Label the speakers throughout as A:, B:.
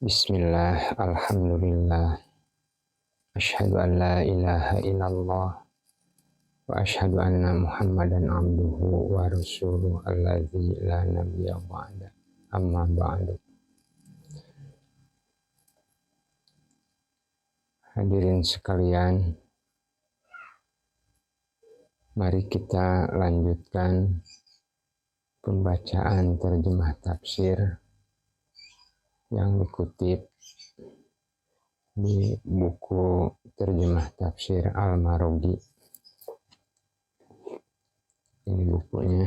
A: Bismillah, alhamdulillah, asyhadu an la ilaha illallah, wa asyhadu anna muhammadan abduhu wa rasuluh alladzi la nabiyya ba'da, amma ba'du. Hadirin sekalian, mari kita lanjutkan pembacaan terjemah tafsir yang dikutip di buku terjemah tafsir Al-Maraghi. Ini bukunya.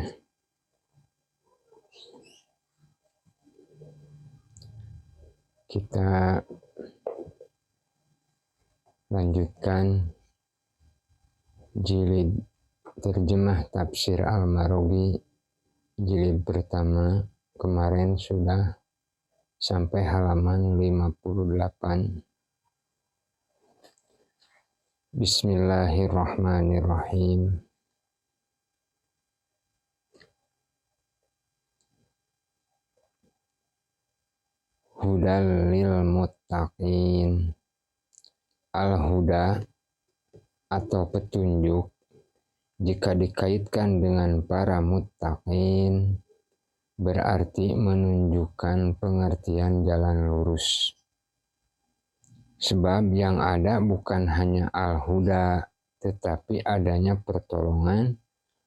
A: Kita lanjutkan jilid terjemah tafsir Al-Maraghi jilid pertama. Kemarin sudah sampai halaman 58. Bismillahirrahmanirrahim. Hudal lil muttaqin. Al-huda atau petunjuk jika dikaitkan dengan para muttaqin berarti menunjukkan pengertian jalan lurus. Sebab yang ada bukan hanya al-huda, tetapi adanya pertolongan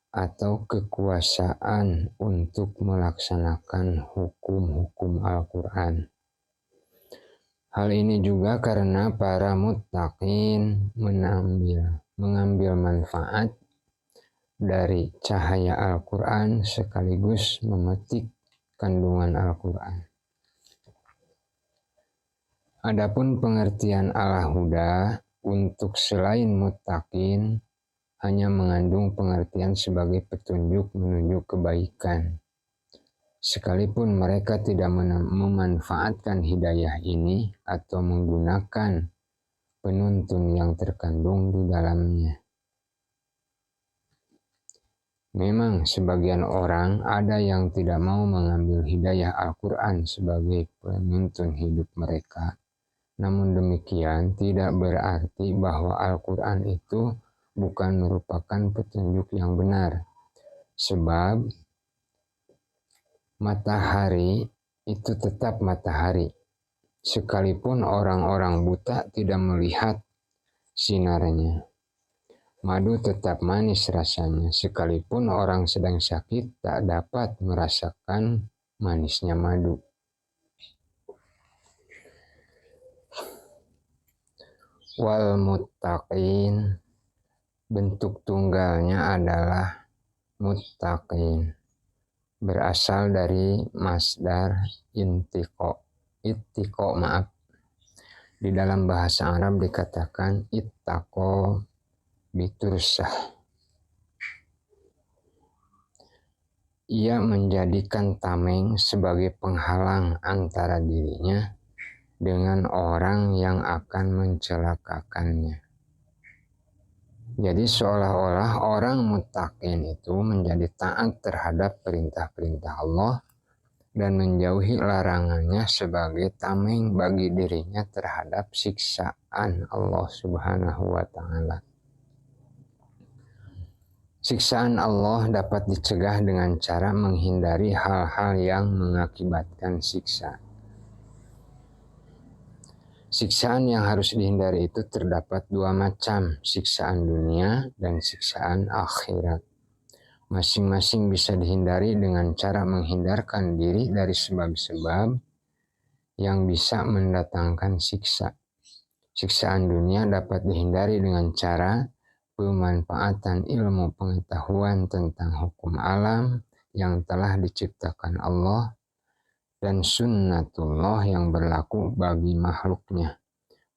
A: atau kekuasaan untuk melaksanakan hukum-hukum Al-Quran. Hal ini juga karena para muttaqin mengambil manfaat dari cahaya Al-Quran sekaligus memetik kandungan Al-Quran. Adapun pengertian al-huda untuk selain muttaqin hanya mengandung pengertian sebagai petunjuk menuju kebaikan. Sekalipun mereka tidak memanfaatkan hidayah ini atau menggunakan penuntun yang terkandung di dalamnya. Memang sebagian orang ada yang tidak mau mengambil hidayah Al-Quran sebagai penuntun hidup mereka. Namun demikian tidak berarti bahwa Al-Quran itu bukan merupakan petunjuk yang benar. Sebab matahari itu tetap matahari. Sekalipun orang-orang buta tidak melihat sinarnya. Madu tetap manis rasanya, sekalipun orang sedang sakit tak dapat merasakan manisnya madu. Wal muttaqin, bentuk tunggalnya adalah muttaqin. Berasal dari masdar ittiqa. Di dalam bahasa Arab dikatakan ittaqo bitursah. Ia menjadikan tameng sebagai penghalang antara dirinya dengan orang yang akan mencelakakannya. Jadi seolah-olah orang muttaqin itu menjadi taat terhadap perintah-perintah Allah dan menjauhi larangannya sebagai tameng bagi dirinya terhadap siksaan Allah Subhanahu wa Ta'ala. Siksaan Allah dapat dicegah dengan cara menghindari hal-hal yang mengakibatkan siksa. Siksaan yang harus dihindari itu terdapat dua macam, siksaan dunia dan siksaan akhirat. Masing-masing bisa dihindari dengan cara menghindarkan diri dari sebab-sebab yang bisa mendatangkan siksa. Siksaan dunia dapat dihindari dengan cara pemanfaatan ilmu pengetahuan tentang hukum alam yang telah diciptakan Allah dan sunnatullah yang berlaku bagi makhluknya,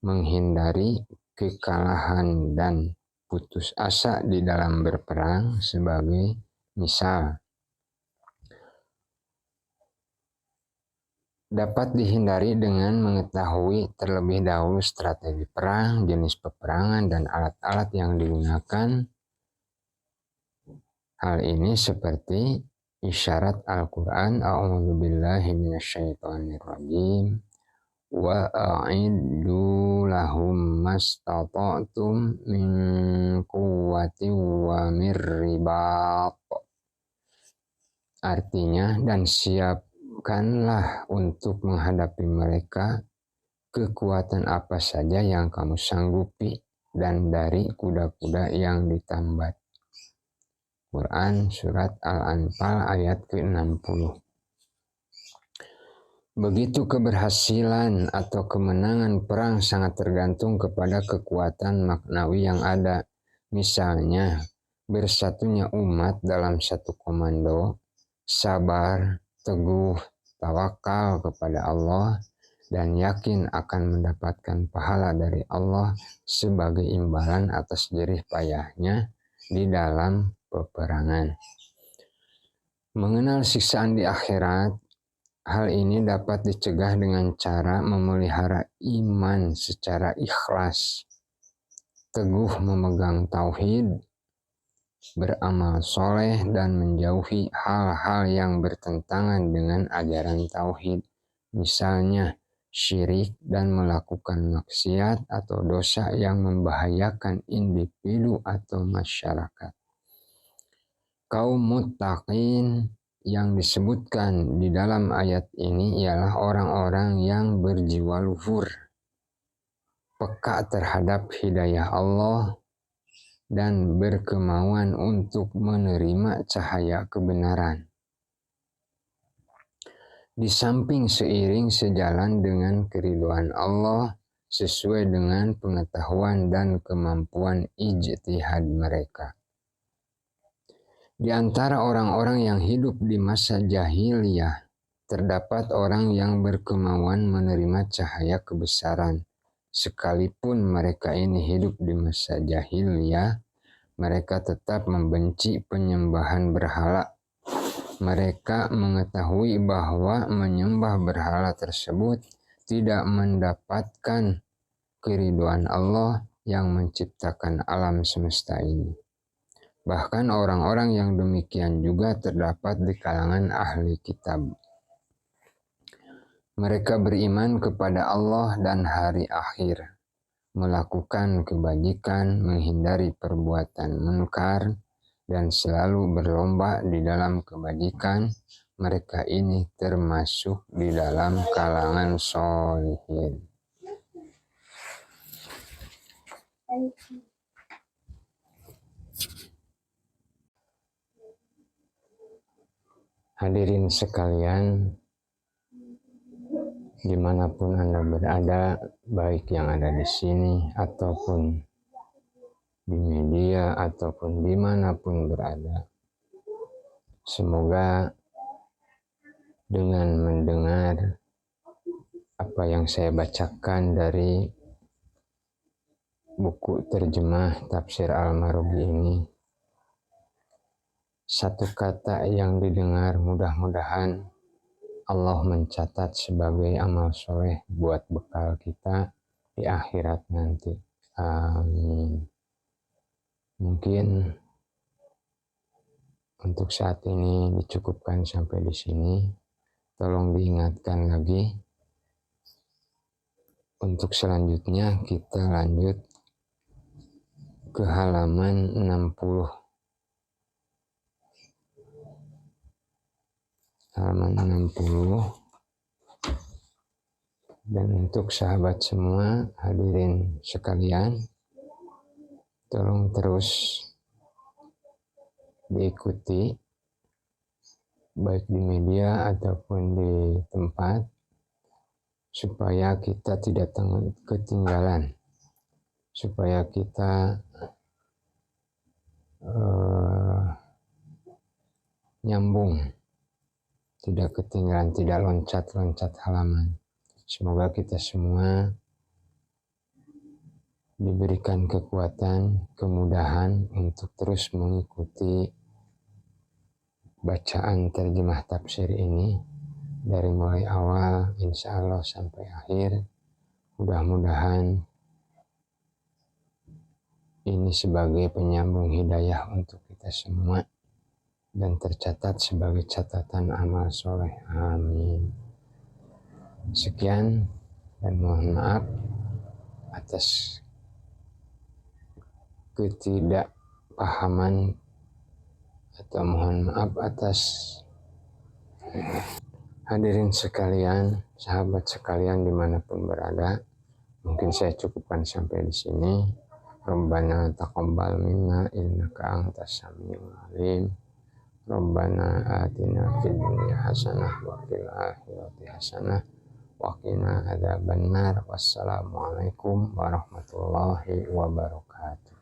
A: menghindari kekalahan dan putus asa di dalam berperang sebagai misal. Dapat dihindari dengan mengetahui terlebih dahulu strategi perang, jenis peperangan, dan alat-alat yang digunakan. Hal ini seperti isyarat Al-Quran, A'udzubillahi minasyaitonirrajim, wa a'iddu lahum mastata'tum min quwwati wa min ribat. Artinya, dan siapkanlah untuk menghadapi mereka kekuatan apa saja yang kamu sanggupi dan dari kuda-kuda yang ditambat. Quran Surat Al-Anfal ayat ke-60. Begitu keberhasilan atau kemenangan perang sangat tergantung kepada kekuatan maknawi yang ada. Misalnya, bersatunya umat dalam satu komando, sabar, teguh, tawakal kepada Allah, dan yakin akan mendapatkan pahala dari Allah sebagai imbalan atas jerih payahnya di dalam peperangan. Mengenal siksaan di akhirat, hal ini dapat dicegah dengan cara memelihara iman secara ikhlas, teguh memegang tauhid, beramal soleh, dan menjauhi hal-hal yang bertentangan dengan ajaran tauhid. Misalnya, syirik dan melakukan maksiat atau dosa yang membahayakan individu atau masyarakat. Kaum muttaqin yang disebutkan di dalam ayat ini ialah orang-orang yang berjiwa luhur, peka terhadap hidayah Allah, dan berkemauan untuk menerima cahaya kebenaran. Di samping seiring sejalan dengan keridhaan Allah sesuai dengan pengetahuan dan kemampuan ijtihad mereka. Di antara orang-orang yang hidup di masa jahiliyah, terdapat orang yang berkemauan menerima cahaya kebesaran. Sekalipun mereka ini hidup di masa jahiliyah, mereka tetap membenci penyembahan berhala. Mereka mengetahui bahwa menyembah berhala tersebut tidak mendapatkan keridhaan Allah yang menciptakan alam semesta ini. Bahkan orang-orang yang demikian juga terdapat di kalangan ahli kitab. Mereka beriman kepada Allah dan hari akhir, melakukan kebajikan, menghindari perbuatan munkar, dan selalu berlomba di dalam kebajikan. Mereka ini termasuk di dalam kalangan sholihin. Hadirin sekalian, dimanapun Anda berada, baik yang ada di sini ataupun di media ataupun dimanapun berada, semoga dengan mendengar apa yang saya bacakan dari buku terjemah Tafsir Al-Marubi ini, satu kata yang didengar mudah-mudahan Allah mencatat sebagai amal soleh buat bekal kita di akhirat nanti. Amin. Mungkin untuk saat ini dicukupkan sampai di sini. Tolong diingatkan lagi. Untuk selanjutnya kita lanjut ke halaman 60. Halaman 60. Dan untuk sahabat semua, hadirin sekalian, tolong terus diikuti baik di media ataupun di tempat supaya kita tidak ketinggalan, supaya kita nyambung, tidak ketinggalan, tidak loncat-loncat halaman. Semoga kita semua diberikan kekuatan, kemudahan untuk terus mengikuti bacaan terjemah tafsir ini dari mulai awal insya Allah sampai akhir. Mudah-mudahan ini sebagai penyambung hidayah untuk kita semua dan tercatat sebagai catatan amal soleh. Amin. Sekian dan mohon maaf atas ketidakpahaman atau mohon maaf atas hadirin sekalian, sahabat sekalian dimanapun berada. Mungkin saya cukupkan sampai di sini. Rabbana taqabbal minna innaka antas samiul alim. Rabbana atina fid dunya hasanah wa fil akhirati hasanah wa qina adzabannar. Wassalamualaikum warahmatullahi wabarakatuh.